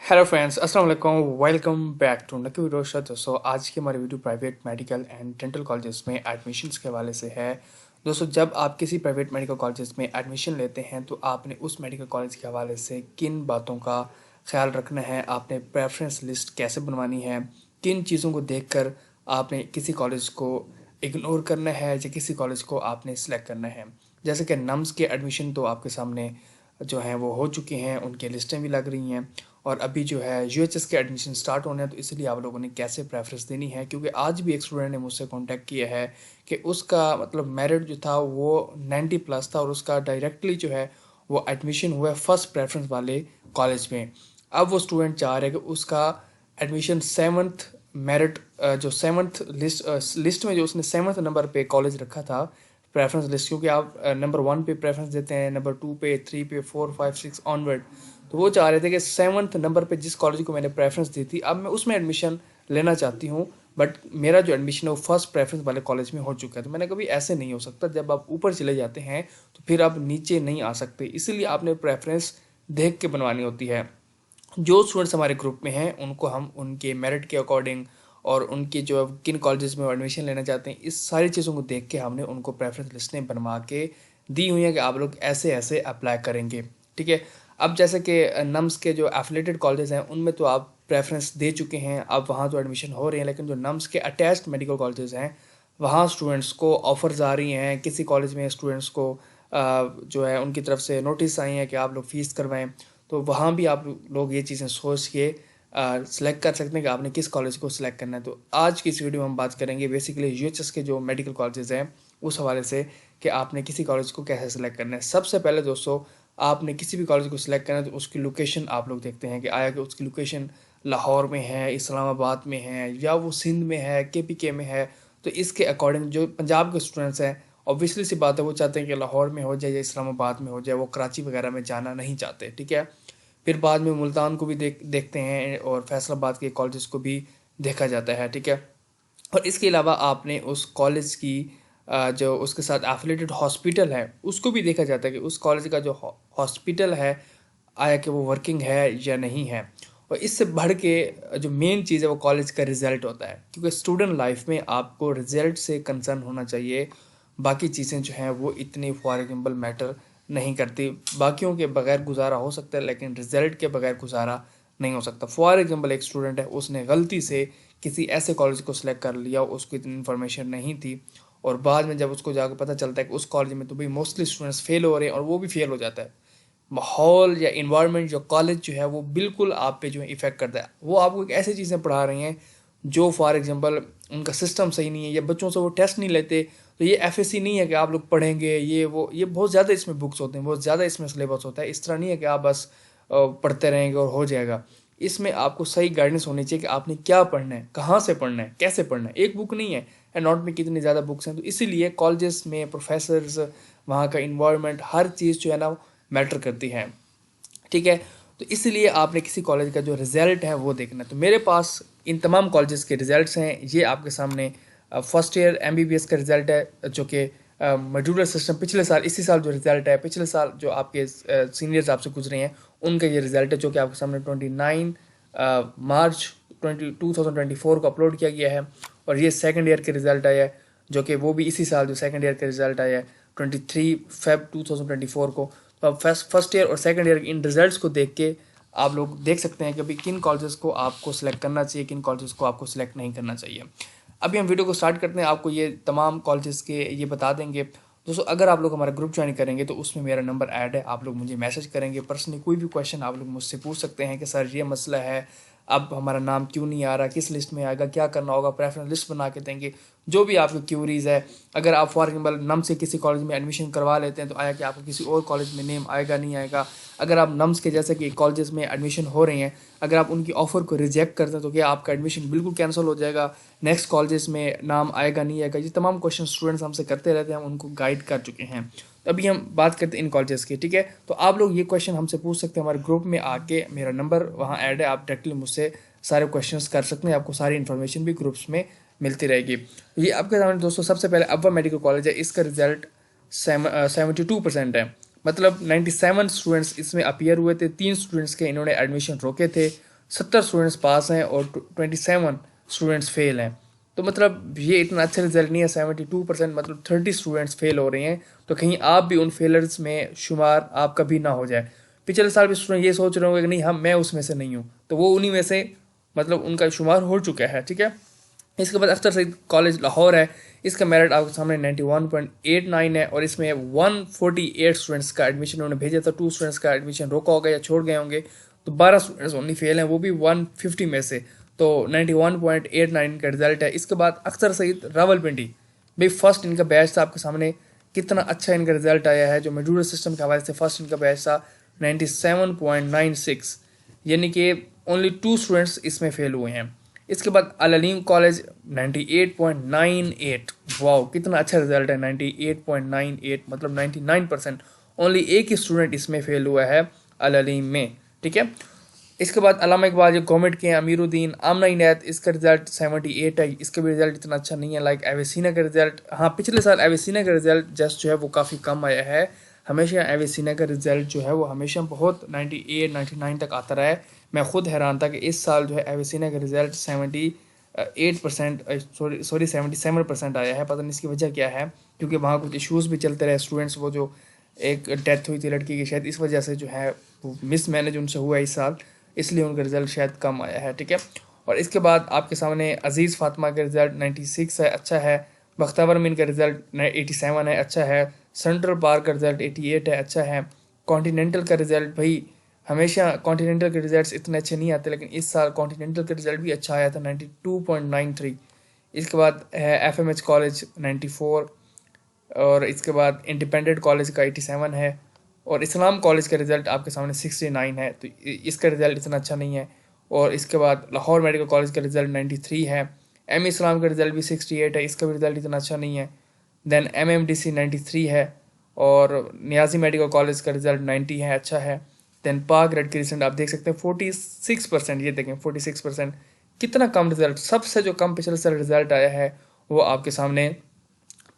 Hello friends, अस्सलाम वालेकुम। Welcome back to नकी वीडियो शो। दोस्तों, आज की हमारी video private medical and dental colleges में एडमिशन्स के हवाले से है। दोस्तों, जब आप किसी प्राइवेट मेडिकल कॉलेजेस में एडमिशन लेते हैं तो आपने उस मेडिकल कॉलेज के हवाले से किन बातों का ख्याल रखना है, आपने प्रेफरेंस लिस्ट कैसे बनवानी है, किन चीज़ों को देखकर आपने किसी कॉलेज को इग्नोर करना है या किसी कॉलेज को आपने सेलेक्ट करना है। जैसे कि नम्स के एडमिशन तो आपके सामने जो हैं वो हो चुके हैं, उनके लिस्टें भी लग रही हैं और अभी जो है यूएचएस के एडमिशन स्टार्ट होने हैं, तो इसलिए आप लोगों ने कैसे प्रेफरेंस देनी है। क्योंकि आज भी एक स्टूडेंट ने मुझसे कांटेक्ट किया है कि उसका मतलब मेरिट जो था वो 90 प्लस था और उसका डायरेक्टली जो है वो एडमिशन हुआ है फर्स्ट प्रेफरेंस वाले कॉलेज में। अब वो स्टूडेंट चाह रहे हैं कि उसका एडमिशन सेवन्थ मेरिट जो सेवन्थ लिस्ट में जो उसने सेवन्थ नंबर पे कॉलेज रखा था प्रेफरेंस लिस्ट, क्योंकि आप नंबर 1 पे प्रेफरेंस देते हैं, नंबर 2 पे, 3 पे, 4, 5, 6 ऑनवर्ड। तो वो चाह रहे थे कि सेवन्थ नंबर पे जिस कॉलेज को मैंने प्रेफरेंस दी थी अब मैं उसमें एडमिशन लेना चाहती हूँ, बट मेरा जो एडमिशन है वो फर्स्ट प्रेफरेंस वाले कॉलेज में हो चुका है। तो मैंने कभी ऐसे नहीं हो सकता, जब आप ऊपर चले जाते हैं तो फिर आप नीचे नहीं आ सकते, इसीलिए आपने प्रेफरेंस देख के बनवानी होती है। जो स्टूडेंट्स हमारे ग्रुप में हैं उनको हम उनके मेरिट के अकॉर्डिंग और उनके जो किन कॉलेजेस में एडमिशन लेना चाहते हैं, इस सारी चीज़ों को देख के हमने उनको प्रेफरेंस लिस्टें बनवा के दी हुई हैं कि आप लोग ऐसे ऐसे अप्लाई करेंगे। ठीक है। अब जैसे कि नम्स के जो एफिलेटेड कॉलेजेस हैं उनमें तो आप प्रेफरेंस दे चुके हैं, अब वहाँ तो एडमिशन हो रहे हैं, लेकिन जो नम्स के अटैच्ड मेडिकल कॉलेजेस हैं वहाँ स्टूडेंट्स को ऑफर्स आ रही हैं। किसी कॉलेज में स्टूडेंट्स को जो है उनकी तरफ से नोटिस आई हैं कि आप लोग फ़ीस करवाएं, तो वहाँ भी आप लोग ये चीज़ें सोच के सेलेक्ट कर सकते हैं कि आपने किस कॉलेज को सिलेक्ट करना है। तो आज की इस वीडियो में हम बात करेंगे बेसिकली यूएचएस के जो मेडिकल कॉलेजेस हैं उस हवाले से कि आपने किसी कॉलेज को कैसे सिलेक्ट करना है। सबसे पहले दोस्तों, आपने किसी भी कॉलेज को सिलेक्ट करना है तो उसकी लोकेशन आप लोग देखते हैं कि आया कि उसकी लोकेशन लाहौर में है, इस्लामाबाद में है, या वो सिंध में है, केपीके में है। तो इसके अकॉर्डिंग जो पंजाब के स्टूडेंट्स हैं, ऑब्वियसली सी बात है, वो चाहते हैं कि लाहौर में हो जाए या इस्लामाबाद में हो जाए, वो कराची वगैरह में जाना नहीं चाहते। ठीक है। फिर बाद में मुल्तान को भी देखते हैं और फैसलाबाद के कॉलेजेस को भी देखा जाता है। ठीक है। और इसके अलावा आपने उस कॉलेज की जो उसके साथ एफिलेटेड हॉस्पिटल है उसको भी देखा जाता है कि उस कॉलेज का जो हॉस्पिटल है आया कि वो वर्किंग है या नहीं है। और इससे बढ़ के जो मेन चीज़ है वो कॉलेज का रिज़ल्ट होता है, क्योंकि स्टूडेंट लाइफ में आपको रिज़ल्ट से कंसर्न होना चाहिए। बाकी चीज़ें जो हैं वो इतनी फॉर एग्जाम्पल मैटर नहीं करती। बाकियों के बगैर गुजारा हो सकता है लेकिन रिज़ल्ट के बगैर गुजारा नहीं हो सकता। फॉर एग्जाम्पल एक स्टूडेंट है, उसने गलती से किसी ऐसे कॉलेज को सिलेक्ट कर लिया, उसको इतनी इन्फॉर्मेशन नहीं थी और बाद में जब उसको जाकर पता चलता है कि उस कॉलेज में तो भाई मोस्टली स्टूडेंट्स फेल हो रहे हैं और वो भी फेल हो जाता है। माहौल या इन्वायरमेंट जो कॉलेज जो है वो बिल्कुल आप पे जो है इफ़ेक्ट करता है। वो आपको एक ऐसी चीज़ें पढ़ा रही हैं जो फॉर एग्जांपल उनका सिस्टम सही नहीं है, या बच्चों से वो टेस्ट नहीं लेते। तो ये एफएससी नहीं है कि आप लोग पढ़ेंगे ये वो, ये बहुत ज़्यादा इसमें बुक्स होते हैं, बहुत ज़्यादा इसमें सिलेबस होता है। इस तरह नहीं है कि आप बस पढ़ते रहेंगे और हो जाएगा। इसमें आपको सही गाइडेंस होनी चाहिए कि आपने क्या पढ़ना है, कहाँ से पढ़ना है, कैसे पढ़ना है। एक बुक नहीं है, एंड नॉट में कितनी ज़्यादा बुक्स हैं। तो इसीलिए कॉलेजेस में प्रोफेसर्स, वहाँ का इन्वायरमेंट, हर चीज़ जो है ना मैटर करती है। ठीक है। तो इसलिए आपने किसी कॉलेज का जो रिज़ल्ट है वो देखना है। तो मेरे पास इन तमाम कॉलेजेस के रिज़ल्ट्स हैं, ये आपके सामने। फर्स्ट ईयर एमबीबीएस का रिज़ल्ट है जो कि मॉड्यूलर सिस्टम पिछले साल, इसी साल जो रिज़ल्ट है, पिछले साल जो आपके सीनियर्स आपसे गुजरे हैं उनका ये रिज़ल्ट है जो कि आपके सामने 29 मार्च 2024 को अपलोड किया गया है। और ये सेकेंड ईयर के रिज़ल्ट आया है जो कि वो भी इसी साल जो सेकेंड ईयर का रिज़ल्ट आया है 23 फेब 2024 को। तो अब फर्स्ट ईयर और सेकंड ईयर इन रिजल्ट्स को देख के आप लोग देख सकते हैं कि अभी किन कॉलेजेस को आपको सिलेक्ट करना चाहिए, किन कॉलेजेस को आपको सिलेक्ट नहीं करना चाहिए। अभी हम वीडियो को स्टार्ट करते हैं, आपको ये तमाम कॉलेजेस के ये बता देंगे। दोस्तों, अगर आप लोग हमारा ग्रुप ज्वाइन करेंगे तो उसमें मेरा नंबर ऐड है, आप लोग मुझे मैसेज करेंगे पर्सनली, कोई भी क्वेश्चन आप लोग मुझसे पूछ सकते हैं कि सर ये मसला है, अब हमारा नाम क्यों नहीं आ रहा, किस लिस्ट में आएगा, क्या करना होगा, प्रेफरेंस लिस्ट बना के देंगे। जो भी आपकी क्यूरीज है, अगर आप फॉर एग्जाम्पल नम से किसी कॉलेज में एडमिशन करवा लेते हैं तो आया कि आपको किसी और कॉलेज में नेम आएगा नहीं आएगा। अगर आप नम्स के जैसे कि कॉलेजेस में एडमिशन हो रहे हैं, अगर आप उनकी ऑफ़र को रिजेक्ट करते हैं तो क्या आपका एडमिशन बिल्कुल कैंसिल हो जाएगा, नेक्स्ट कॉलेजेस में नाम आएगा नहीं आएगा। ये तमाम क्वेश्चन स्टूडेंट्स हमसे करते रहते हैं, हम उनको गाइड कर चुके हैं। तो अभी हम बात करते हैं इन कॉलेजेस की। ठीक है। तो आप लोग ये क्वेश्चन हमसे पूछ सकते हैं, हमारे ग्रुप में आके मेरा नंबर वहाँ ऐड है, आप डायरेक्टली मुझसे सारे क्वेश्चंस कर सकते हैं, आपको सारी इन्फॉर्मेशन भी ग्रुप्स में मिलती रहेगी। ये आपके सामने दोस्तों सबसे पहले अब्बा मेडिकल कॉलेज है, इसका रिजल्ट 72% है, मतलब 97 स्टूडेंट्स इसमें अपीयर हुए थे। 3 स्टूडेंट्स के इन्होंने एडमिशन रोके थे, 70 स्टूडेंट्स पास हैं और 27 स्टूडेंट्स फेल हैं। तो मतलब ये इतना अच्छा रिजल्ट नहीं है। 72% मतलब 30 स्टूडेंट्स फेल हो रहे हैं। तो कहीं आप भी उन फेलर्स में शुमार आपका भी ना हो जाए। पिछले साल भी स्टूडेंट ये सोच रहे होंगे कि नहीं हम मैं उसमें से नहीं हूँ, तो वो उन्हीं में से मतलब उनका शुमार हो चुका है। ठीक है। इसके बाद अख्तर सईद कॉलेज लाहौर है। इसका मेरिट आपके सामने 91.89 है और इसमें 148 स्टूडेंट्स का एडमिशन उन्होंने भेजा था। 2 स्टूडेंट्स का एडमिशन रोका होगा या छोड़ गए होंगे, तो 12 स्टूडेंट्स ओनली फेल हैं, वो भी 150 में से। तो 91.89 का रिजल्ट है। इसके बाद अख्तर सईद रावलपिंडी, भाई फर्स्ट इनका बैच था आपके सामने, कितना अच्छा इनका रिजल्ट आया है। जो मॉड्यूलर सिस्टम के हवाले से फर्स्ट इनका बैच था 97.96, यानी कि ओनली 2 स्टूडेंट्स इसमें फेल हुए हैं। इसके बाद अल अलीम कॉलेज 98.98, वाओ कितना अच्छा रिजल्ट है। 98.98 मतलब 99%, ओनली एक ही स्टूडेंट इसमें फेल हुआ है अल अलीम में। ठीक है। इसके बाद अल्लामा इकबाल जो गवर्नमेंट के अमीरुद्दीन आमना इनायत, इसका रिजल्ट 78 है। इसका भी रिजल्ट इतना अच्छा नहीं है लाइक एवेसिना का रिजल्ट। हाँ, पिछले साल एवेसिना का रिजल्ट जस्ट जो है वो काफ़ी कम आया है। हमेशा एवेसिना का रिजल्ट जो है वो हमेशा बहुत 98 99 तक आता रहा है। मैं खुद हैरान था कि इस साल जो है एवेसिना का रिजल्ट 78% सॉरी 77% आया है। पता नहीं इसकी वजह क्या है, क्योंकि वहाँ कुछ इश्यूज़ भी चलते रहे। स्टूडेंट्स वो जो एक डेथ हुई थी लड़की की, शायद इस वजह से जो है वो मिस मैनेज उनसे हुआ इस साल, इसलिए उनका रिजल्ट शायद कम आया है। ठीक है। और इसके बाद आपके सामने अजीज़ फातिमा का रिजल्ट 96 है, अच्छा है। बख्तावर मीन का रिजल्ट 87 है, अच्छा है। सेंट्रल पार्क का रिजल्ट 88 है, अच्छा है। कॉन्टीनेंटल का रिजल्ट, भाई हमेशा कॉन्टीनेंटल के रिजल्ट्स इतने अच्छे नहीं आते, लेकिन इस साल कॉन्टीनेंटल का रिजल्ट भी अच्छा आया था 92.93। इसके बाद है FMH कॉलेज 94, और इसके बाद इंडिपेंडेंट कॉलेज का 87 है, और इस्लाम कॉलेज का रिज़ल्ट आपके सामने 69 है। तो इसका रिज़ल्ट इतना अच्छा नहीं है। और इसके बाद लाहौर मेडिकल कॉलेज का रिज़ल्ट 93 है। इस्लाम का रिज़ल्ट भी 68 है, इसका भी रिज़ल्ट इतना अच्छा नहीं है। देन MMDC 93 है, और नियाजी मेडिकल कॉलेज का रिज़ल्ट 90 है, अच्छा है। देन पाक रेड क्रिसेंट आप देख सकते हैं 46%, ये देखें 46%, कितना कम रिज़ल्ट। सबसे जो कम पिछले साल रिज़ल्ट आया है वो आपके सामने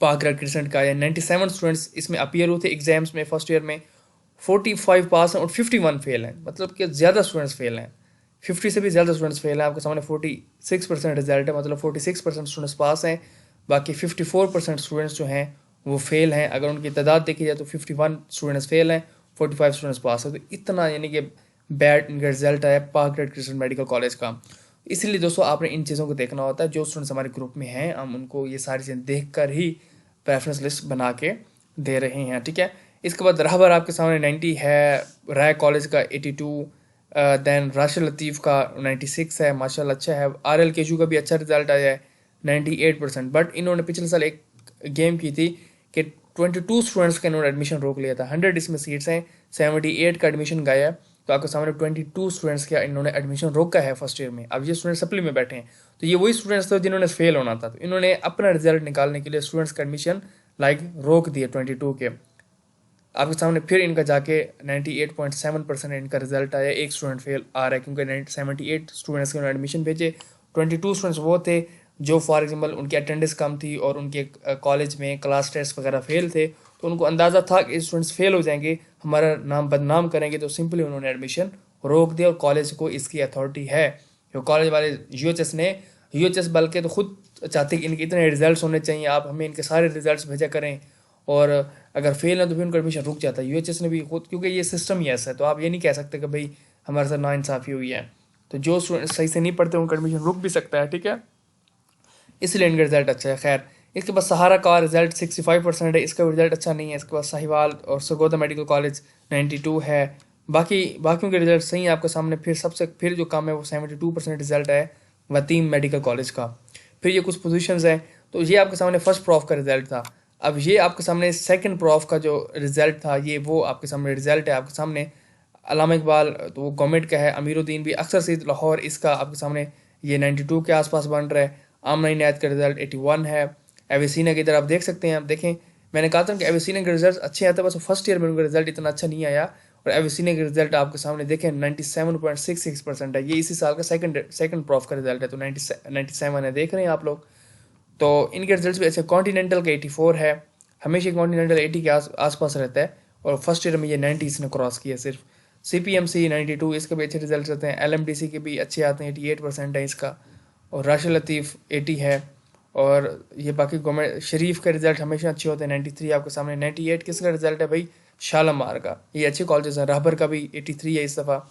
पाक रेड क्रिसेंट का आया। 97 स्टूडेंट्स इसमें अपीयर हुए थे एग्जाम्स में फर्स्ट ईयर में, 45 पास हैं और 51 फेल हैं, मतलब कि ज़्यादा स्टूडेंट्स फेल हैं। 50 से भी ज़्यादा स्टूडेंट्स फेल हैं। आपके सामने 46% रिजल्ट है, मतलब 46% स्टूडेंट्स पास हैं, बाकी 54% स्टूडेंट्स जो हैं वो फेल हैं। अगर उनकी तादाद देखी जाए तो 51 स्टूडेंट्स फेल हैं, 45 स्टूडेंट्स पास हैं। तो इतना यानी कि बैड इनका रिजल्ट आया पाक रेड क्रिस्टियन मेडिकल कॉलेज का। इसलिए दोस्तों आपने इन चीज़ों को देखना होता है। जो स्टूडेंट्स हमारे ग्रुप में हैं हम उनको ये सारी चीज़ें देख कर ही प्रेफरेंस लिस्ट बना के दे रहे हैं। ठीक है। इसके बाद रहबर आपके सामने 90 है, राय कॉलेज का 82, देन राशिद लतीफ़ का 96 है, माशाल्लाह अच्छा है। RL केशू का भी अच्छा रिजल्ट आया है 98%। बट इन्होंने पिछले साल एक गेम की थी कि 22 स्टूडेंट्स का इन्होंने एडमिशन रोक लिया था। 100 इसमें सीट्स हैं, 78 का एडमिशन गया है। तो आपके सामने 22 स्टूडेंट्स का इन्होंने एडमिशन रोका है फर्स्ट ईयर में। अब ये स्टूडेंट सप्ली में बैठे हैं, तो ये वही स्टूडेंट्स थे जिन्होंने फेल होना था। तो इन्होंने अपना रिजल्ट निकालने के लिए स्टूडेंट्स का एडमिशन रोक दिए 22 के। आपके सामने फिर इनका जाके 98.7% इनका रिजल्ट आया। एक स्टूडेंट फेल आ रहा है क्योंकि 78 स्टूडेंट्स के उन्होंने एडमिशन भेजे। 22 स्टूडेंट्स वो थे जो फॉर एग्जांपल उनकी अटेंडेंस कम थी और उनके कॉलेज में क्लास टेस्ट वगैरह फेल थे, तो उनको अंदाज़ा था कि स्टूडेंट्स फेल हो जाएंगे, हमारा नाम बदनाम करेंगे, तो सिंपली उन्होंने एडमिशन रोक दिया। और कॉलेज को इसकी अथॉरिटी है, जो कॉलेज वाले UHS बल्कि तो खुद चाहते कि इनके इतने रिजल्ट्स होने चाहिए, आप हमें इनके सारे रिजल्ट्स भेजा करें, और अगर फेल है तो फिर उनका एडमिशन रुक जाता है। UHS ने भी खुद, क्योंकि ये सिस्टम ही ऐसा है, तो आप ये नहीं कह सकते कि भाई हमारे साथ नाइंसाफ़ी हुई है। तो जो स्टूडेंट सही से नहीं पढ़ते उनका एडमिशन रुक भी सकता है। ठीक है। इसलिए इनका रिजल्ट अच्छा है। खैर, इसके बाद सहारा का रिजल्ट 65% है, इसका रिजल्ट अच्छा नहीं है। इसके बाद साहिवाल और सरगोदा मेडिकल कॉलेज 92 है। बाकियों के रिजल्ट सही है आपके सामने। फिर जो कम है वो 72% रिजल्ट है वतीम मेडिकल कॉलेज का। फिर ये कुछ पोजीशंस हैं, तो ये आपके सामने फर्स्ट प्रॉफ का रिजल्ट था। अब ये आपके सामने सेकंड प्रॉफ का जो रिजल्ट था, ये वो आपके सामने रिजल्ट है। आपके सामने अल्लामा इकबाल तो वो गवर्नमेंट का है, अमीरुद्दीन भी अख्तर सईद लाहौर, इसका आपके सामने ये 92 के आसपास बन रहा है। आमना इनायत का रिजल्ट 81 है। एवेसिना की इधर आप देख सकते हैं। आप देखें, मैंने कहा था कि एवेसिना के रिजल्ट अच्छे आते हैं, बस फर्स्ट ईयर में उनका रिजल्ट इतना अच्छा नहीं आया। और एवेसिना के रिजल्ट आपके सामने देखें 97.66% है। ये इसी साल का सेकंड प्रॉफ का रिजल्ट है, तो 97 है, देख रहे हैं आप लोग। तो इनके रिजल्ट भी अच्छे। कॉन्टीनेंटल का 84 है, हमेशा कॉन्टीनेंटल 80 के आसपास रहता है, और फर्स्ट ईयर में ये 90 इसने क्रॉस किया सिर्फ। CPMC 92, इसके भी अच्छे रिजल्ट आते हैं। LMDC के भी अच्छे आते हैं, 88% है इसका। और राशिद लतीफ़ 80 है। और ये बाकी गवर्नमेंट शरीफ के रिजल्ट हमेशा अच्छे होते हैं। 93 आपके सामने। 98 किसका रिजल्ट है भाई? शालामार का। ये अच्छे कॉलेजेस हैं। रहबर का भी 83 है इस दफ़ा।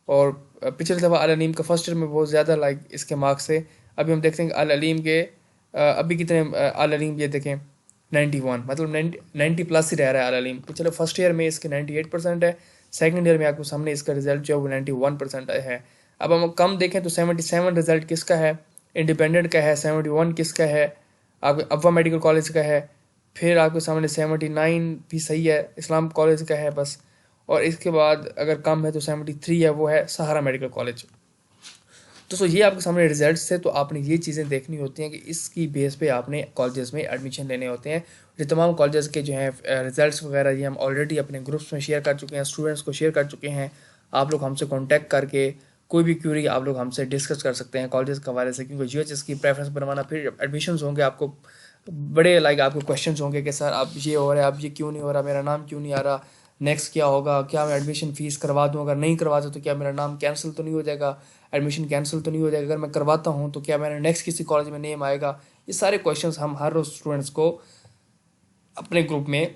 और पिछले दफ़ा अल अलीम का फर्स्ट ईयर में बहुत ज़्यादा इसके मार्क्स थे। अभी हम देखते हैं कि अल अलीम के अभी कितने अल अलीम ये देखें 91, मतलब 90 प्लस ही रह रहा है अल अलीम। पिछले फर्स्ट ईयर में इसके 98% है। सेकंड ईयर में आपको सामने इसका रिजल्ट जो है वो 91% है। अब हम कम देखें तो 77 रिजल्ट किसका है? इंडिपेंडेंट का है। 71 किसका है? आपके अफवा मेडिकल कॉलेज का है। फिर आपके सामने 79 भी सही है, इस्लाम कॉलेज का है बस। और इसके बाद अगर कम है तो 73 है, वो है सहारा मेडिकल कॉलेज। दोस्तों ये आपके सामने रिजल्ट्स थे, तो आपने ये चीज़ें देखनी होती हैं कि इसकी बेस पे आपने कॉलेजेस में एडमिशन लेने होते हैं। ये तमाम कॉलेजेस के जो हैं रिजल्ट्स वगैरह ये हम ऑलरेडी अपने ग्रुप्स में शेयर कर चुके हैं, स्टूडेंट्स को शेयर कर चुके हैं। आप लोग हमसे कॉन्टैक्ट करके कोई भी क्यूरी आप लोग हमसे डिस्कस कर सकते हैं कॉलेजेस के हवाले से, क्योंकि GHS की प्रेफरेंस बनवाना, फिर एडमिशन्स होंगे आपको बड़े आपको क्वेश्चंस होंगे कि सर अब ये हो रहा है, अब ये क्यों नहीं हो रहा, मेरा नाम क्यों नहीं आ रहा, नेक्स्ट क्या होगा, क्या मैं एडमिशन फ़ीस करवा दूँ, अगर नहीं करवाता तो क्या मेरा नाम कैंसिल तो नहीं हो जाएगा, एडमिशन कैंसिल तो नहीं हो जाएगा, अगर मैं करवाता हूँ तो क्या मेरा नेक्स्ट किसी कॉलेज में नेम आएगा। ये सारे क्वेश्चंस हम हर रोज़ स्टूडेंट्स को अपने ग्रुप में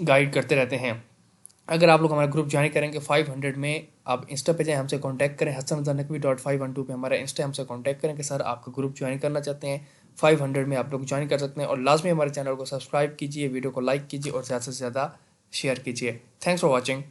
गाइड करते रहते हैं। अगर आप लोग हमारा ग्रुप ज्वाइन करेंगे 500 में, आप इंस्टा पे जाएँ, हमसे कांटेक्ट करें। hasanazanakvi.512 पे हमारा इंस्टा, हमसे कांटेक्ट करें कि सर आपका ग्रुप ज्वाइन करना चाहते हैं। 500 में आप लोग ज्वाइन कर सकते हैं। और लास्ट में हमारे चैनल को सब्सक्राइब कीजिए, वीडियो को लाइक कीजिए और ज़्यादा से ज़्यादा शेयर कीजिए। Thanks for watching.